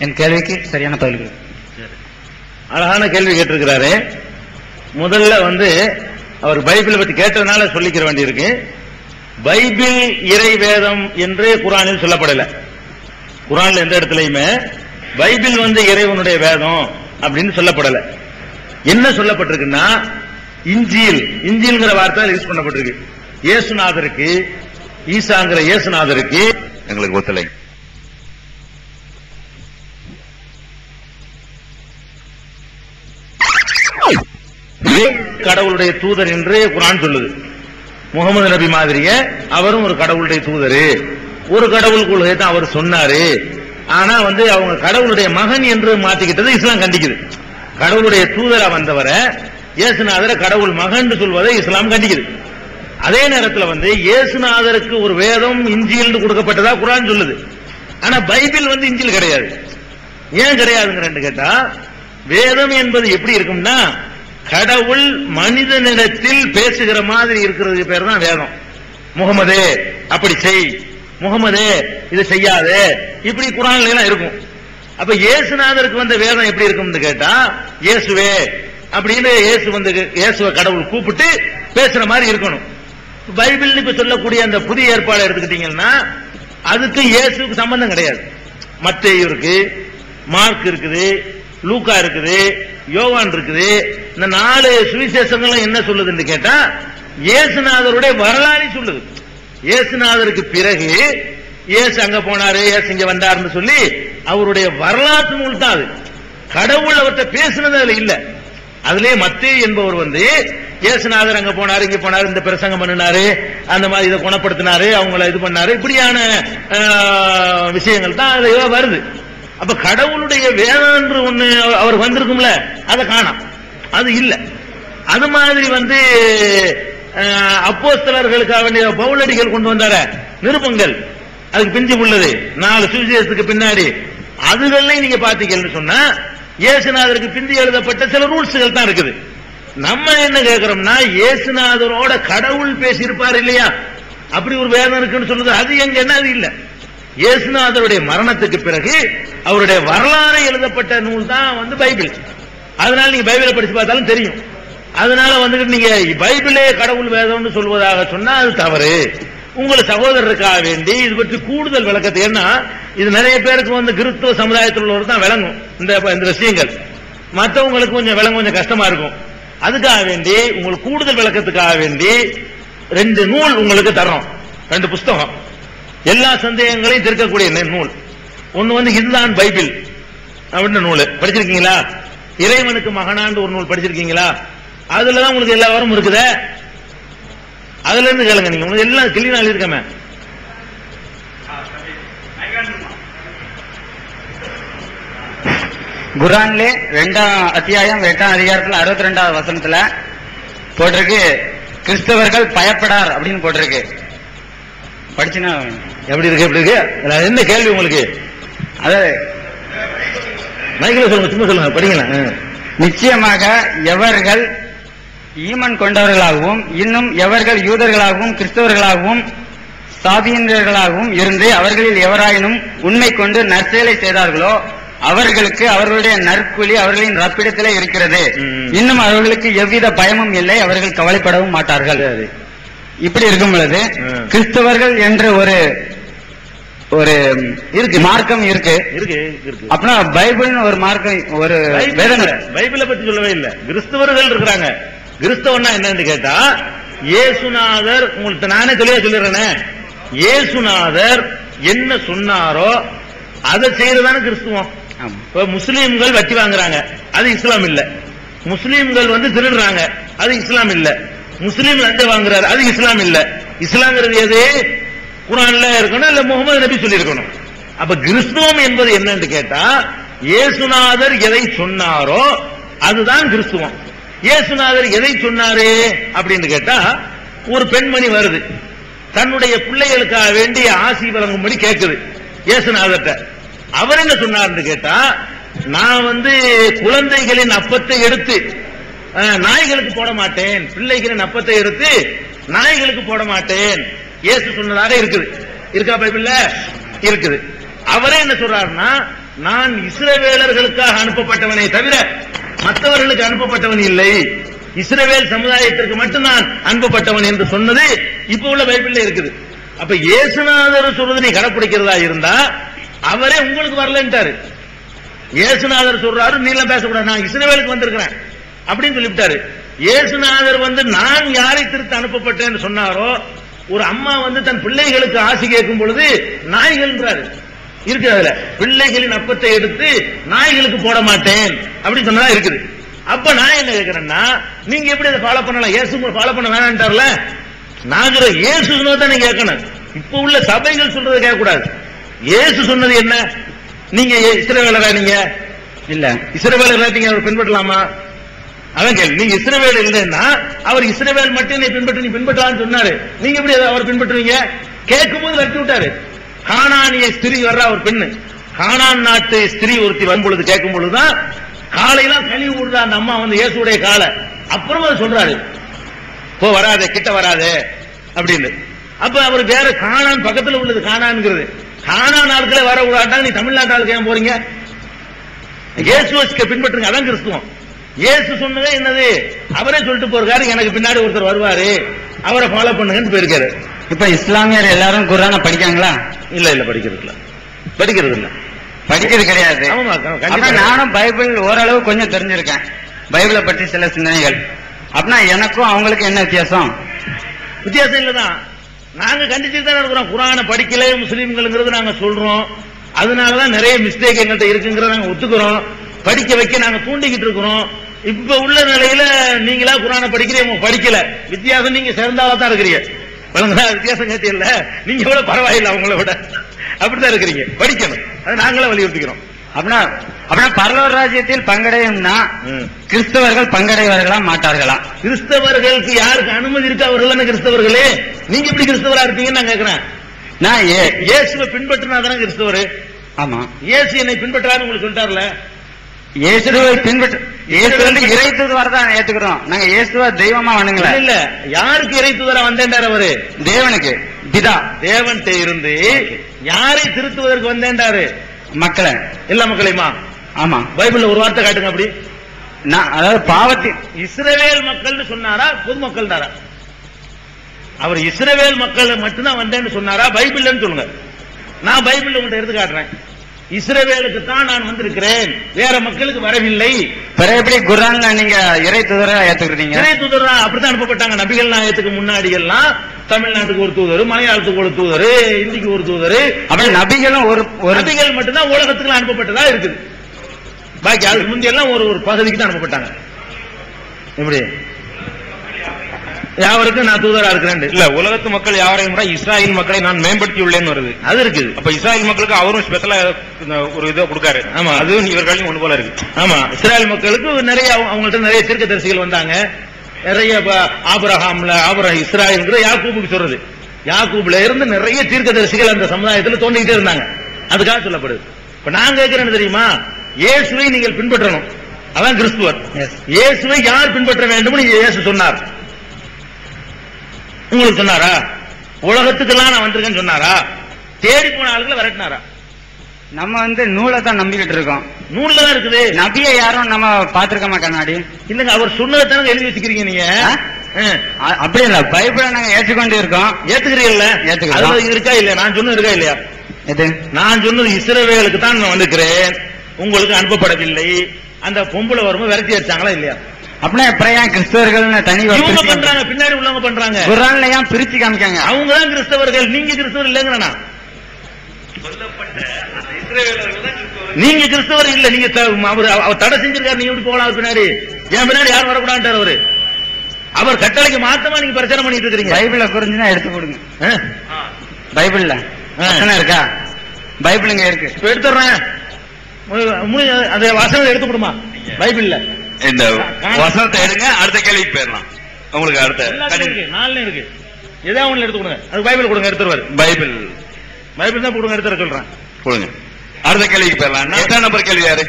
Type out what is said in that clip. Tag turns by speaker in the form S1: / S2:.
S1: என் கேள்விக்கு சரியான பதில்.
S2: அழகான கேள்வி கேட்டிருக்கிறாரு. முதல்ல அவர் பைபிளை பத்தி கேட்டதுனால சொல்லிக்கிற வேண்டியிருக்கு. பைபிள் இறை வேதம் என்று குர்ஆனில் சொல்லப்படல. குர்ஆன்ல எந்த இடத்துலயுமே பைபிள் இறைவனுடைய வேதம் அப்படின்னு சொல்லப்படல. என்ன சொல்லப்பட்டிருக்குன்னா இஞ்சில்ங்கிற வார்த்தை யூஸ் பண்ணப்பட்டிருக்கு. இயேசுநாதருக்கு, ஈசாங்கிற இயேசுநாதருக்கு எங்களுக்கு ஒத்துழை. கடவுளுடைய தூதர் என்று குர்ஆன் சொல்லுது. முகமது நபி மாதிரியே அவரும் ஒரு கடவுளுடைய தூதர், ஒரு கடவுள் கொள்கை தான் அவர் சொன்னாரு. ஆனா அவங்க கடவுளுடைய மகன் என்று மாத்திக்கிட்டது இஸ்லாம் கண்டிக்குது. கடவுளுடைய தூதரா வந்தவரை இயேசுநாதரை கடவுள் மகன் சொல்வதை இஸ்லாம் கண்டிக்குது. அதே நேரத்தில் இயேசுநாதருக்கு ஒரு வேதம் இஞ்சில் கொடுக்கப்பட்டதா குர்ஆன் சொல்லுது. ஆனா பைபிள் இஞ்சில் கிடையாது. ஏன் கிடையாதுன்னு கேட்டா, வேதம் என்பது எப்படி இருக்கும்னா கடவுள் மனிதனிடத்தில் பேசுகிற மாதிரி இருக்கிறது பேர் தான் வேதம். முகமதே அப்படி செய், முகமதே இது செய்யாதே, இப்படி குர்ஆன்ல எல்லாம் இருக்கும். அப்ப இயேசுநாதருக்கு வந்த வேதம் எப்படி இருக்கும்னு கேட்டா, இயேசுவே அப்படின்னு இயேசுவை கடவுள் கூப்பிட்டு பேசுற மாதிரி இருக்கணும். பைபிள் இப்ப சொல்லக்கூடிய அந்த புதிய ஏற்பாடு எடுத்துக்கிட்டீங்கன்னா அதுக்கு இயேசுக்கு சம்பந்தம் கிடையாது. மத்தேயு இருக்கு, மார்க் இருக்குது, லூக்கா இருக்குது, யோவான் இருக்குது. இந்த 4 சுவிசேஷங்களும் என்ன சொல்லுதுன்னு கேட்டா இயேசுநாதருடைய வரலாறு சொல்லுது. இயேசுநாதருக்கு பிறகு இயேசு அங்க போனாரு, இயேசு இங்க வந்தாருன்னு சொல்லி அவருடைய வரலாற்று நூல் தான் அது. கடவுள் அவர்கிட்ட பேசுனது அதுல இல்ல. அதுலயே மத்தேயு என்பவர் இயேசுநாதர் அங்க போனாரு, இங்க போனாரு, இந்த பிரசங்கம் பண்ணினாரு, அந்த மாதிரி இதை குணப்படுத்தினாரு, அவங்கள இது பண்ணாரு, இப்படியான விஷயங்கள் தான் அதுல வருது. அப்ப கடவுளுடைய வேதம் என்று ஒண்ணு அவர் வந்திருக்கும்ல, அதை காணோம், அது இல்ல. அது மாதிரி அப்போஸ்தலர்களுக்காக வேண்டிய பவுலடிகள் கொண்டு வந்தார நிருபங்கள், அதுக்கு பிந்தி உள்ளது 4 சுவிசேஷத்துக்கு பின்னாடி, அதுகளையும் நீங்க பாத்தீங்கன்னு சொன்னா இயேசுநாதருக்கு பிந்தி எழுதப்பட்ட சில ரூல்ஸ்கள் தான் இருக்குது. நம்ம என்ன கேட்கிறோம்னா இயேசுநாதரோட கடவுள் பேசியிருப்பார் இல்லையா, அப்படி ஒரு வேதம் இருக்குன்னு சொல்லுது. அது எங்கன்னா அது இல்ல. இயேசுநாதருடைய மரணத்துக்கு பிறகு அவருடைய வரலாறு எழுதப்பட்ட நூல் தான் பைபிள். அதனால நீங்க பைபிளை படிச்சு பார்த்தாலும் தெரியும். அதனால நீங்க பைபிளே கடவுள் வேதம்னு சொல்வதாக சொன்னா அது தவறு. உங்கள் சகோதரருக்காக வேண்டி இது பற்றி கூடுதல் விளக்கத்தை, ஏன்னா இது நிறைய பேருக்கு கிறிஸ்துவ சமுதாயத்தில் உள்ளவர் தான் விளங்கும் இந்த விஷயங்கள், மற்றவங்களுக்கு கொஞ்சம் கஷ்டமா இருக்கும். அதுக்காக வேண்டி உங்களுக்கு கூடுதல் விளக்கத்துக்காக வேண்டி 2 நூல் உங்களுக்கு தர்றோம், 2 புஸ்தகம், எல்லா சந்தேகங்களையும் தீர்க்கக்கூடிய நூல். ஒன்னு இதுதான் பைபிள் அப்படின்னு நூல் படிச்சிருக்கீங்களா? இறைவனுக்கு மகனாண்டு ஒரு நூல் படிச்சிருக்கீங்களா? அதுலதான் உங்களுக்கு எல்லா வாரம் இருக்குது. அதுல இருந்து கேளுங்க, நீங்க உங்களுக்கு எல்லாம் கிளீனா எழுதிருக்கமே.
S1: குர்ஆன்ல 2ஆம் அத்தியாயம் 8ஆம் அதிகாரத்துல 62வது வசனத்துல போட்டிருக்கு, கிறிஸ்தவர்கள் பயப்படார் அப்படின்னு போட்டிருக்கு. படிச்சுனா
S2: எப்படி இருக்கு? எப்படி இருக்கு? என்ன கேள்வி உங்களுக்கு?
S1: அதாவது
S2: மைக்கில் சொல்லுங்க, சும்மா சொல்லுங்க, படிங்களா?
S1: நிச்சயமாக எவர்கள் ஈமான் கொண்டவர்களாகவும் இன்னும் எவர்கள் யூதர்களாகவும் கிறிஸ்தவர்களாகவும் சாபியர்களாகவும் இருந்து அவர்களில் எவராயினும் உண்மை கொண்டு நற்செயலை செய்தார்களோ அவர்களுக்கு அவர்களுடைய நற்கூலி அவர்களின் ரப்பிடத்திலே இருக்கிறது. இன்னும் அவர்களுக்கு எவ்வித பயமும் இல்லை, அவர்கள் கவலைப்படவும் மாட்டார்கள். இப்படி இருக்கும் பொழுது கிறிஸ்தவர்கள் என்ற ஒரு இருக்கு, மார்க்கம் இருக்கு. அப்படின்னா பைபிள் ஒரு மார்க்கம், ஒரு
S2: பைபிளை பத்தி சொல்லவே இல்லை. கிறிஸ்தவர்கள் இருக்கிறாங்க. கிறிஸ்தவன்னா என்னன்னு கேட்டா இயேசுநாதர், உங்களுக்கு நானே தெளிவா சொல்லிடுறேனே, இயேசுநாதர் என்ன சொன்னாரோ அதை செய்யறதான கிறிஸ்துவம். முஸ்லீம்கள் வட்டி வாங்குறாங்க, அது இஸ்லாம் இல்ல. முஸ்லீம்கள் திருடுறாங்க, அது இஸ்லாம் இல்ல. முஸ்லீம் லஞ்சம் வாங்குறாரு, அது இஸ்லாம் இல்ல. இஸ்லாம்ங்கிறது எது? குர்ஆன்ல இருக்கணும், இல்ல முகமது நபி சொல்லி இருக்கணும். அப்ப கிறிஸ்துவம் என்பது என்னன்னு கேட்டா இயேசுநாதர் எதை சொன்னாரோ அதுதான் கிறிஸ்துவம். இயேசுநாதர் எதை சொன்னாரு அப்படின்னு கேட்டா, ஒரு பெண்மணி வருது, தன்னுடைய பிள்ளைகளுக்காக வேண்டி ஆசி வழங்கும்படி கேட்குது இயேசுநாதர்ட்ட. அவர் என்ன சொன்னார்னு கேட்டா, நான் குழந்தைகளின் அப்பத்தை எடுத்து நாய்களுக்கு போட மாட்டேன், பிள்ளைகளின் அப்பத்தை எடுத்து நாய்களுக்கு போட மாட்டேன், இயேசு சொன்னதாக இருக்குது. இருக்கா பைபிள்ல? இருக்குது. அவரே என்ன சொல்றாருன்னா, நான் இஸ்ரவேலர்களுக்காக அனுப்பப்பட்டவனை தவிர மற்றவர்களுக்கு அனுப்பப்பட்டவன் இல்லை, இஸ்ரவேல் சமுதாயத்திற்கு மட்டும்தான் அனுப்பப்பட்டவன் என்று சொன்னது இப்ப உள்ள பைபிள்ல இருக்குது. அப்ப இயேசுநாதர் சொல்றது நீ கடைப்பிடிக்கிறதா இருந்தா அவரே உங்களுக்கு வரலன்ட்டாரு. இயேசுநாதர் சொல்றாரு நீ எல்லாம் பேசக்கூடாது, நான் இஸ்ரவேலுக்கு வந்திருக்கிறேன் அப்படின்னு சொல்லிவிட்டாரு. இயேசுநாதர் நான் யாரை திருத்த அனுப்பப்பட்டேன்னு சொன்னாரோ, ஒரு அம்மா தன் பிள்ளைகளுக்கு ஆசி கேட்கும் பொழுது நாய்கள்ன்றாரு இருக்கு. அதுல பிள்ளைகளின் அப்பத்தை எடுத்து நாய்களுக்கு போட மாட்டேன் அப்படின்னு சொன்னதா இருக்குது. அப்ப நான் என்ன கேட்கிறேன்னா, நீங்க எப்படி அதை ஃபாலோ பண்ணலாம்? இயேசு ஃபாலோ பண்ண வேணான்ட்டார்ல. நான் இயேசு சொன்னதான் கேட்கணும். இப்ப உள்ள சபைகள் சொல்றதை கேட்கக்கூடாது. இயேசு சொன்னது என்ன? நீங்க இஸ்ரவேலரா? நீங்க இல்ல இஸ்ரவேலரா, நீங்க அவர் பின்பற்றலாமா? அதான் கேள்வி. நீங்க இஸ்ரவேல் இல்லைன்னா அவர் இஸ்ரவேல் மட்டும் நீ பின்பற்றலாம்னு சொன்னாரு. நீங்க எப்படி அவர் பின்பற்றுவீங்க? கேட்கும் போது விரட்டி விட்டாரு. கானானிய ஸ்திரீ வர்ற ஒரு பெண்ணு, கானான் நாட்டு ஸ்திரீ ஒருத்தி வரும் பொழுது கேட்கும் பொழுதுதான் காலையெல்லாம் கழுவி விடுற அந்த அம்மா இயேசுடைய காலை. அப்புறமா சொல்றாரு போ வராதே, கிட்ட வராதே அப்படின்னு. அப்ப அவர் வேற கானான் பக்கத்துல உள்ளது கானான்ங்கிறது. கானான் நாட்களே வர விடாட்டாங்க, நீ தமிழ்நாட்டு ஆளுக்கு ஏன் போறீங்க? இயேசுவை பின்பற்றுங்க, அதான் கிறிஸ்துவம். இயேசு சொன்னதே என்னது? அவரே சொல்லிட்டு போறாரு, எனக்கு பின்னாடி ஒருத்தர் வருவாரு, அவரை ஃபாலோ பண்ணுங்கன்னு போயிருக்காரு.
S1: இப்ப இஸ்லாமியர் எல்லாரும் குர்ஆனை படிக்காங்களா?
S2: இல்ல இல்ல, படிக்கிறது இல்ல. படிக்கிறது கிடையாது.
S1: நானும் பைபிள் ஓரளவு கொஞ்சம் தெரிஞ்சிருக்கேன், பைபிளை பற்றி சில சிந்தனைகள். அப்படின்னா எனக்கும் அவங்களுக்கு என்ன வித்தியாசம்?
S2: வித்தியாசம் இல்லதான். நாங்க கண்டிச்சுட்டு தான் இருக்கிறோம். குர்ஆனை படிக்கல முஸ்லீம்கள் நாங்க சொல்றோம். அதனாலதான் நிறைய மிஸ்டேக் எங்கள்கிட்ட இருக்குங்கிறத நாங்க ஒத்துக்கிறோம். படிக்க வைக்க நாங்க தூண்டிக்கிட்டு இருக்கிறோம். இப்ப உள்ள நிலையில நீங்களா குர்ஆனை படிக்கிறீங்க, படிக்கல. வித்தியாசம் நீங்க சேர்ந்தாவா தான் இருக்கிறீங்க. வித்தியாசம் கேட்டு இல்ல, நீங்க கூட பரவாயில்லை அவங்கள விட, அப்படித்தான் இருக்கிறீங்க. படிக்கணும், அதை நாங்களே வலியுறுத்திக்கிறோம்.
S1: அப்படின்னா பரலோக ராஜ்யத்தில் பங்கடையும்னா கிறிஸ்தவர்கள் பங்கடைவார்களா மாட்டார்களா?
S2: கிறிஸ்தவர்களுக்கு யாருக்கு அனுமதி இருக்கு? அவர்கள் கிறிஸ்தவர்களே. நீங்க எப்படி கிறிஸ்தவரா இருப்பீங்கன்னு நான் கேட்கிறேன். நான் இயேசுவை பின்பற்றினா தானே கிறிஸ்தவர். ஆமா, இயேசு என்னை பின்பற்றாரு உங்களுக்கு சொல்லிட்டார்ல.
S1: இயேசுவை பின்பற்ற இறை தூதுவரை தான் ஏத்துக்கிறோம் நாங்க. இயேசுவா தெய்வமா வணங்கல.
S2: இல்ல, யாருக்கு இறை தூதரா வந்தேன்டார் அவரு?
S1: தேவனுக்கு, பிதா
S2: தேவன்கிட்ட இருந்து யாரை திருத்துவதற்கு வந்தேன்டாரு?
S1: மக்களை,
S2: எல்லா மக்களையுமா?
S1: ஆமா.
S2: பைபிள்ல ஒரு வார்த்தை காட்டுங்க அப்படி.
S1: அதாவது பாவத்தின்
S2: இஸ்ரவேல் மக்கள் சொன்னாரா பொதுமக்கள் தாரா? அவர் இஸ்ரவேல் மக்கள் மட்டும்தான் வந்தேன்னு சொன்னாரா? பைபிள்னு சொல்லுங்க. நான் பைபிள் உங்கள்கிட்ட எடுத்து காட்டுறேன். இஸ்ரவேலுக்கு தான் நான் வந்திருக்கிறேன், வேற மக்களுக்கு வரவில்லை.
S1: எப்படி குர்ஆன்ல நீங்க இறை தூதரா ஏத்துக்கிறீங்க?
S2: இறை தூதரா அப்படித்தான் அனுப்பப்பட்டாங்க. நபிகள் நாயகத்துக்கு முன்னாடி எல்லாம் தமிழ்நாட்டுக்கு ஒரு தூதர், மலையாளத்துக்கு ஒரு தூதர், இந்திக்கு ஒரு தூதர்.
S1: அப்படி நபிகளும் ஒரு
S2: நபிகள் மட்டும்தான் உலகத்துக்கு அனுப்பப்பட்டதா இருக்குது. பாக்கி அதுக்கு முந்தைய எல்லாம் ஒரு பகுதிக்கு தான் அனுப்பப்பட்டாங்க. எப்படி யாவருக்கும் நான் தூதரா இருக்கிறேன் இல்ல, உலகத்து மக்கள் யாவரையும் கூட இஸ்ராயல் மக்களை நான் மேம்படுத்தி உள்ளேன்னு வருது. அது இருக்குது. அப்ப இஸ்ராயல் மக்களுக்கு அவரும் ஸ்பெஷலா ஒரு இதை கொடுக்காரு. ஆமா, அது இவர்களையும் ஒன்று போல இருக்கு. ஆமா, இஸ்ராயல் மக்களுக்கு நிறைய அவங்கள்ட்ட நிறைய தீர்க்கதரிசிகள் வந்தாங்க. நிறைய இஸ்ராயல் யாக்கூபுக்கு சொல்றது. யாக்கூப்ல இருந்து நிறைய தீர்க்கதரிசிகள் அந்த சமுதாயத்தில் தோண்டிக்கிட்டே இருந்தாங்க. அதுக்காக சொல்லப்படுது. இப்ப நான் கேட்கிறேன் தெரியுமா, இயேசுவை நீங்கள் பின்பற்றணும், அதான் கிறிஸ்துவர். இயேசுவை யார் பின்பற்ற வேண்டும் இயேசு சொன்னார்? உங்களுக்கு சொன்னாரா? உலகத்துக்கெல்லாம் நான் வந்திருக்கேன்னு சொன்னாரா? தேடி போன ஆளுகளை விரட்டினாரா?
S1: நம்ம நூலை தான் நம்பிக்கிட்டு இருக்கோம்.
S2: நூல்ல தான் இருக்குது.
S1: நபியை யாரும் நம்ம பாத்துருக்கோமா கண்ணாடி?
S2: இல்லங்க, அவர் சொன்னதானே எழுதி வச்சுக்கிறீங்க நீங்க.
S1: அப்படி இல்ல, பைபிளை நாங்க ஏற்றுக்கொண்டு இருக்கோம்.
S2: ஏத்துக்கிறீங்கல்ல? ஏத்துக்கிறோம். இருக்கா இல்லையா? நான் சொன்னது இருக்கா இல்லையா? எது? நான் சொன்னது இஸ்ரவேலுக்கு தான் நான் வந்திருக்கிறேன், உங்களுக்கு அனுப்பப்படவில்லை. அந்த பொம்பளை வரும்போது விரட்டி அடிச்சாங்களா இல்லையா?
S1: அப்படின்னா எப்படியா கிறிஸ்தவர்கள் தனி
S2: பண்றாங்க, பின்னாடி உள்ளவங்க பண்றாங்க.
S1: குர்ஆன்ல ஏன் பிரிச்சு காமிக்காங்க?
S2: அவங்க தான் கிறிஸ்தவர்கள், நீங்க கிறிஸ்தவர் இல்லைங்கிறனா? நீங்க கிறிஸ்தவர் இல்ல, நீங்க அவர் தடை செஞ்சிருக்காரு. நீங்க எப்படி போகலாம் பின்னாடி? என் பின்னாடி யாரும் வரக்கூடாது. அவரு அவர் கட்டளைக்கு மாத்தமா நீங்க பிரச்சாரம் பண்ணிட்டு இருக்கீங்க.
S1: பைபிள்ல குறிஞ்சுதான் எடுத்து கொடுங்க. பைபிள்ல இருக்கா? பைபிள் இங்க இருக்கு,
S2: எடுத்துறேன். அந்த வசனம் எடுத்து கொடுமா? பைபிள்ல
S3: இந்த வசனத்தை எடுங்க, அடுத்த கேள்விக்கு போயிடலாம். உங்களுக்கு அடுத்த
S2: நாலு இருக்கு, ஏதாவது ஒண்ணு எடுத்து கொடுங்க. அது பைபிள் கொடுங்க, எடுத்துருவாரு. பைபிள் தான் கொடுங்க, எடுத்துற சொல்றேன்.
S3: கொடுங்க. அடுத்த கேள்விக்கு போயிடலாம். எட்டாம் நம்பர் கேள்வி யாரு?